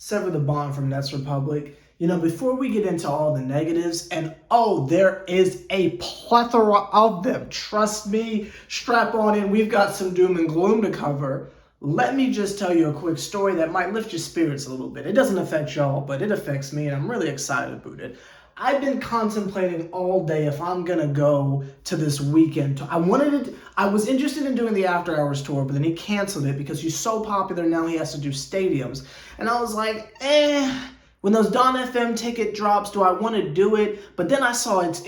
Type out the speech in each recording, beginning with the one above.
Sever the bond from Nets Republic. Before we get into all the negatives, and there is a plethora of them. Trust me, strap on in. We've got some doom and gloom to cover. Let me just tell you a quick story that might lift your spirits a little bit. It doesn't affect y'all, but it affects me, and I'm really excited about it. I've been contemplating all day if I'm gonna go to this weekend. I was interested in doing the After Hours tour, but then he canceled it because he's so popular now he has to do stadiums. And I was like, when those Dawn FM ticket drops, do I want to do it? But then I saw it's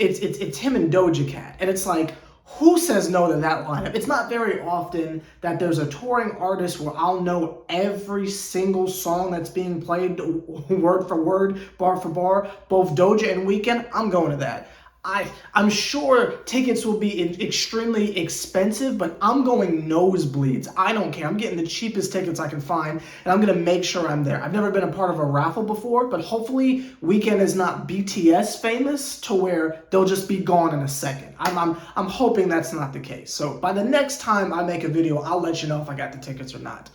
him and Doja Cat, and it's like, who says no to that lineup? It's not very often that there's a touring artist where I'll know every single song that's being played word for word, bar for bar, both Doja and Weeknd. I'm going to that. I'm sure tickets will be extremely expensive, but I'm going nosebleeds. I don't care. I'm getting the cheapest tickets I can find, and I'm going to make sure I'm there. I've never been a part of a raffle before, but hopefully Weeknd is not BTS famous to where they'll just be gone in a second. I'm hoping that's not the case. So by the next time I make a video, I'll let you know if I got the tickets or not.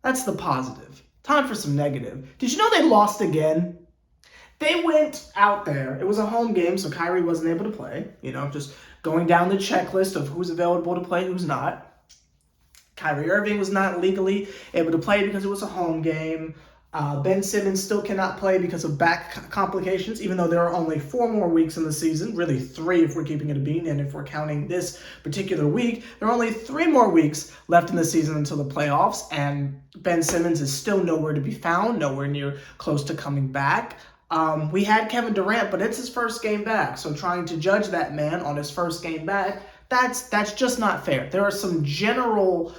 That's the positive. Time for some negative. Did you know they lost again? They went out there. It was a home game, so Kyrie wasn't able to play. Just going down the checklist of who's available to play, who's not. Kyrie Irving was not legally able to play because it was a home game. Ben Simmons still cannot play because of back complications, even though there are only 4 more weeks in the season. Really 3 if we're keeping it a bean, and if we're counting this particular week, there are only 3 more weeks left in the season until the playoffs, and Ben Simmons is still nowhere to be found, nowhere near close to coming back. We had Kevin Durant, but it's his first game back. So trying to judge that man on his first game back, that's just not fair. There are some general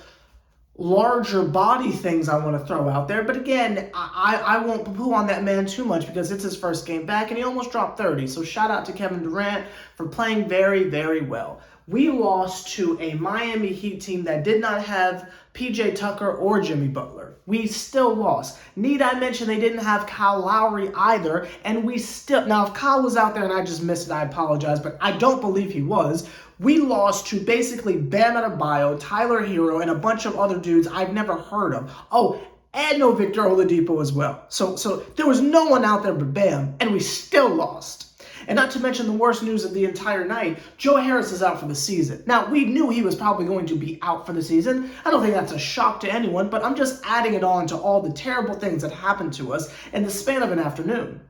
larger body things I want to throw out there. But again, I won't poo-poo on that man too much because it's his first game back and he almost dropped 30. So shout out to Kevin Durant for playing very, very well. We lost to a Miami Heat team that did not have PJ Tucker or Jimmy Butler. We still lost. Need I mention they didn't have Kyle Lowry either, and we still... Now, if Kyle was out there and I just missed it, I apologize, but I don't believe he was. We lost to basically Bam Adebayo, Tyler Hero, and a bunch of other dudes I've never heard of. Oh, and no Victor Oladipo as well. So there was no one out there but Bam, and we still lost. And not to mention the worst news of the entire night, Joe Harris is out for the season. Now, we knew he was probably going to be out for the season. I don't think that's a shock to anyone, but I'm just adding it on to all the terrible things that happened to us in the span of an afternoon.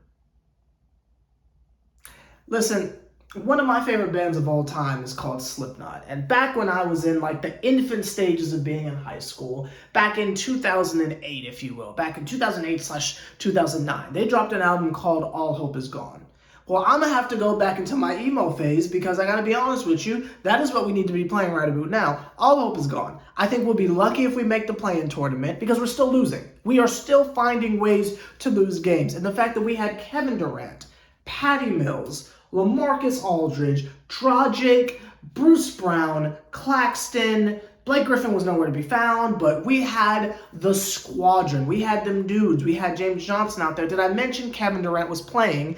Listen, one of my favorite bands of all time is called Slipknot. And back when I was in the infant stages of being in high school, back in 2008, if you will, back in 2008/2009, they dropped an album called All Hope Is Gone. Well, I'm going to have to go back into my emo phase because I got to be honest with you, that is what we need to be playing right about now. All hope is gone. I think we'll be lucky if we make the play-in tournament because we're still losing. We are still finding ways to lose games. And the fact that we had Kevin Durant, Patty Mills, LaMarcus Aldridge, Dragic, Bruce Brown, Claxton, Blake Griffin was nowhere to be found, but we had the squadron. We had them dudes. We had James Johnson out there. Did I mention Kevin Durant was playing?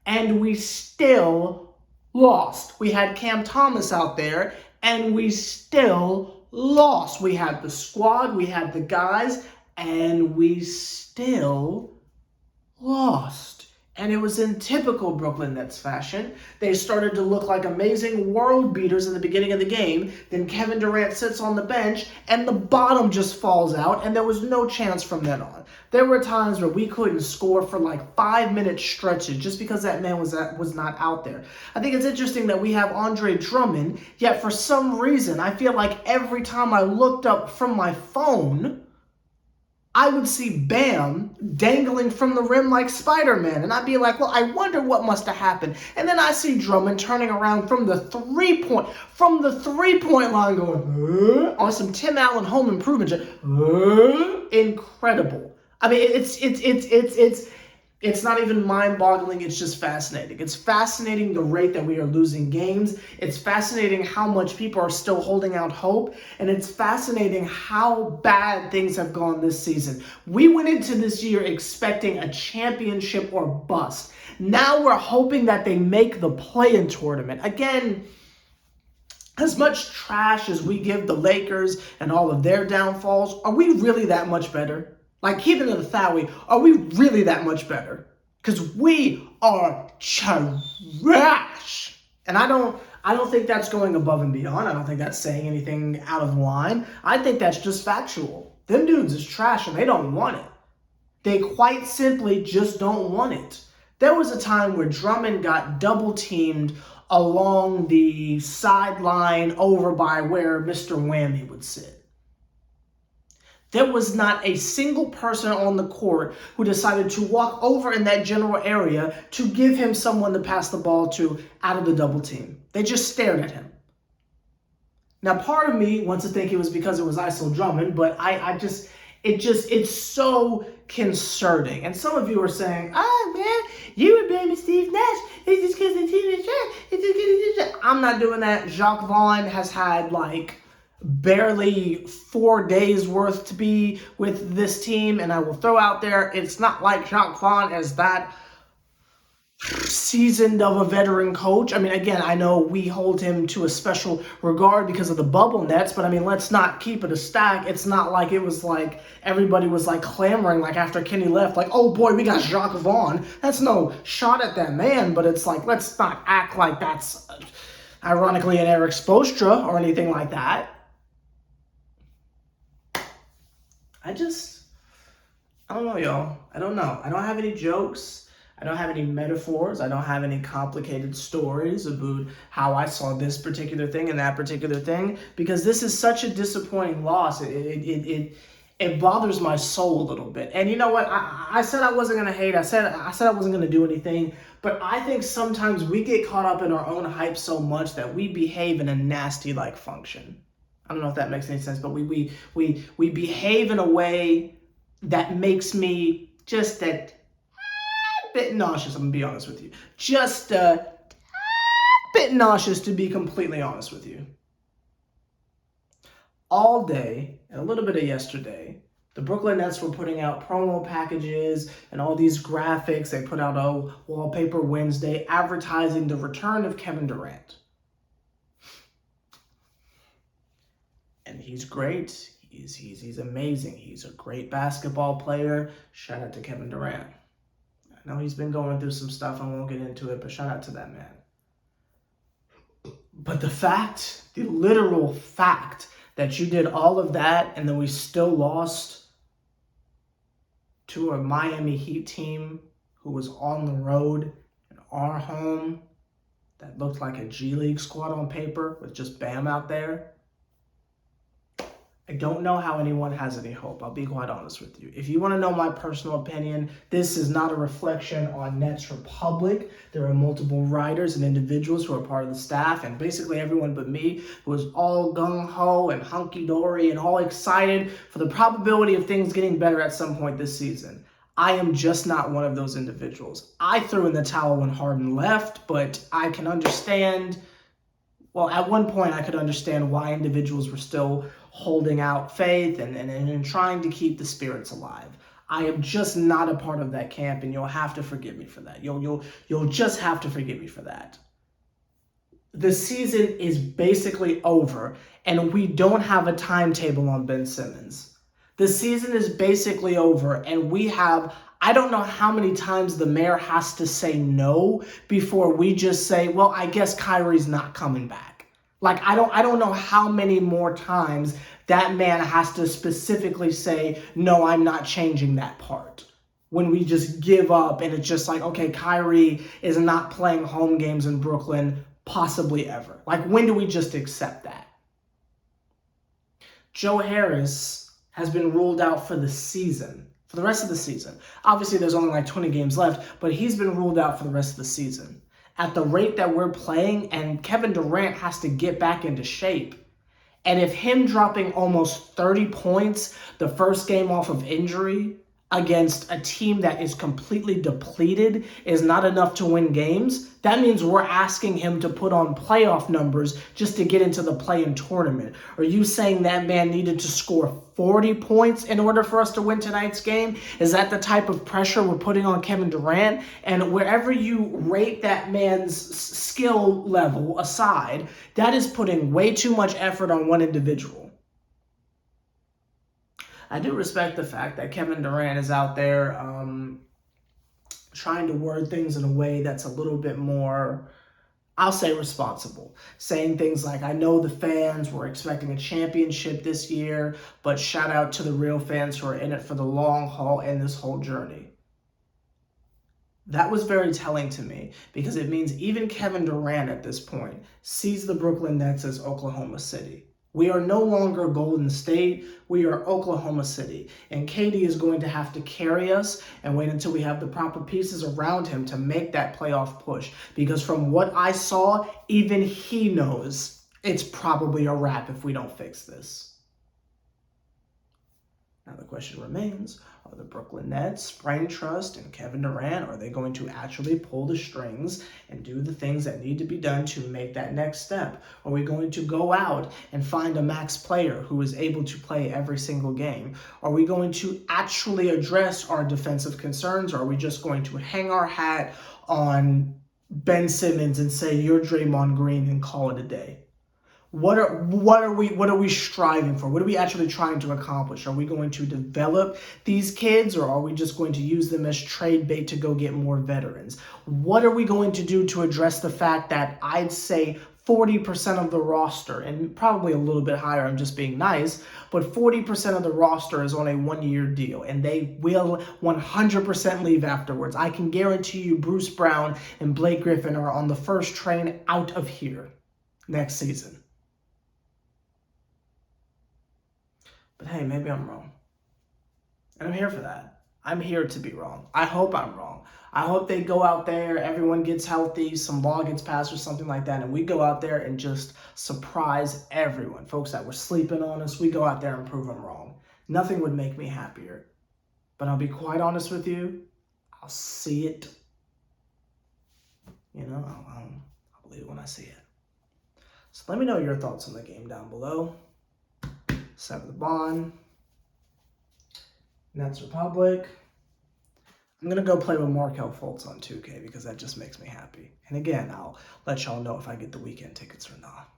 And we still lost. We had Cam Thomas out there, and we still lost. We had the squad, we had the guys, and we still lost. And it was in typical Brooklyn Nets fashion. They started to look like amazing world beaters in the beginning of the game. Then Kevin Durant sits on the bench, and the bottom just falls out, and there was no chance from then on. There were times where we couldn't score for 5-minute stretches just because that man was not out there. I think it's interesting that we have Andre Drummond, yet for some reason, I feel like every time I looked up from my phone, I would see Bam dangling from the rim like Spider-Man. And I'd be like, well, I wonder what must have happened. And then I see Drummond turning around from the three-point line going, on some Tim Allen home improvement. Incredible. I mean, it's not even mind-boggling, it's just fascinating. It's fascinating the rate that we are losing games. It's fascinating how much people are still holding out hope. And it's fascinating how bad things have gone this season. We went into this year expecting a championship or bust. Now we're hoping that they make the play-in tournament. Again, as much trash as we give the Lakers and all of their downfalls, are we really that much better? Like, keeping it a thou, are we really that much better? Because we are trash. And I don't think that's going above and beyond. I don't think that's saying anything out of line. I think that's just factual. Them dudes is trash and they don't want it. They quite simply just don't want it. There was a time where Drummond got double teamed along the sideline over by where Mr. Whammy would sit. There was not a single person on the court who decided to walk over in that general area to give him someone to pass the ball to out of the double team. They just stared at him. Now, part of me wants to think it was because it was ISO Drummond, but it's so concerning. And some of you are saying, oh, man, you would blame Steve Nash. It's just because the team is trash. I'm not doing that. Jacques Vaughn has had, barely 4 days worth to be with this team, and I will throw out there, it's not like Jacques Vaughn is that seasoned of a veteran coach. I mean, again, I know we hold him to a special regard because of the bubble nets, but I mean, let's not keep it a stack. It's not like it was like everybody was clamoring after Kenny left, oh boy, we got Jacques Vaughn. That's no shot at that man, but it's let's not act like that's ironically an Eric Spoelstra or anything like that. I don't know, y'all. I don't know. I don't have any jokes. I don't have any metaphors. I don't have any complicated stories about how I saw this particular thing and that particular thing, because this is such a disappointing loss. It bothers my soul a little bit. And you know what? I said I wasn't going to hate. I said I wasn't going to do anything. But I think sometimes we get caught up in our own hype so much that we behave in a nasty function. I don't know if that makes any sense, but we behave in a way that makes me just a bit nauseous. I'm going to be honest with you. Just a bit nauseous, to be completely honest with you. All day, and a little bit of yesterday, the Brooklyn Nets were putting out promo packages and all these graphics. They put out a Wallpaper Wednesday advertising the return of Kevin Durant. And he's great. He's amazing. He's a great basketball player. Shout out to Kevin Durant. I know he's been going through some stuff. I won't get into it, but shout out to that man. But the literal fact that you did all of that and then we still lost to a Miami Heat team who was on the road in our home that looked like a G League squad on paper with just Bam out there. I don't know how anyone has any hope. I'll be quite honest with you. If you want to know my personal opinion, this is not a reflection on Nets Republic. There are multiple writers and individuals who are part of the staff, and basically everyone but me, who is all gung-ho and hunky-dory and all excited for the probability of things getting better at some point this season. I am just not one of those individuals. I threw in the towel when Harden left, but I can understand. Well, at one point I could understand why individuals were still holding out faith and trying to keep the spirits alive. I am just not a part of that camp, and you'll have to forgive me for that. You'll just have to forgive me for that. The season is basically over, and we don't have a timetable on Ben Simmons. The season is basically over, and we have, I don't know how many times the mayor has to say no before we just say, well, I guess Kyrie's not coming back. I don't know how many more times that man has to specifically say, no, I'm not changing that part. When we just give up and it's just okay, Kyrie is not playing home games in Brooklyn, possibly ever. When do we just accept that? Joe Harris has been ruled out for the season, for the rest of the season. Obviously, there's only 20 games left, but he's been ruled out for the rest of the season. At the rate that we're playing, and Kevin Durant has to get back into shape. And if him dropping almost 30 points the first game off of injury against a team that is completely depleted is not enough to win games, that means we're asking him to put on playoff numbers just to get into the play-in tournament. Are you saying that man needed to score 40 points in order for us to win tonight's game? Is that the type of pressure we're putting on Kevin Durant? And wherever you rate that man's skill level aside, that is putting way too much effort on one individual. I do respect the fact that Kevin Durant is out there trying to word things in a way that's a little bit more, I'll say, responsible. Saying things like, I know the fans were expecting a championship this year, but shout out to the real fans who are in it for the long haul and this whole journey. That was very telling to me, because it means even Kevin Durant at this point sees the Brooklyn Nets as Oklahoma City. We are no longer Golden State, we are Oklahoma City. And KD is going to have to carry us and wait until we have the proper pieces around him to make that playoff push. Because from what I saw, even he knows it's probably a wrap if we don't fix this. Now the question remains, are the Brooklyn Nets, Brain Trust, and Kevin Durant, are they going to actually pull the strings and do the things that need to be done to make that next step? Are we going to go out and find a max player who is able to play every single game? Are we going to actually address our defensive concerns, or are we just going to hang our hat on Ben Simmons and say, you're Draymond Green, and call it a day? What are we striving for? What are we actually trying to accomplish? Are we going to develop these kids, or are we just going to use them as trade bait to go get more veterans? What are we going to do to address the fact that I'd say 40% of the roster, and probably a little bit higher, I'm just being nice, but 40% of the roster is on a one-year deal, and they will 100% leave afterwards. I can guarantee you Bruce Brown and Blake Griffin are on the first train out of here next season. But hey, maybe I'm wrong. And I'm here for that. I'm here to be wrong. I hope I'm wrong. I hope they go out there, everyone gets healthy, some law gets passed or something like that, and we go out there and just surprise everyone. Folks that were sleeping on us, we go out there and prove them wrong. Nothing would make me happier. But I'll be quite honest with you, I'll see it. I'll believe it when I see it. So let me know your thoughts on the game down below. Sever the Bond, Nets Republic. I'm going to go play with Markelle Fultz on 2K because that just makes me happy. And again, I'll let y'all know if I get the weekend tickets or not.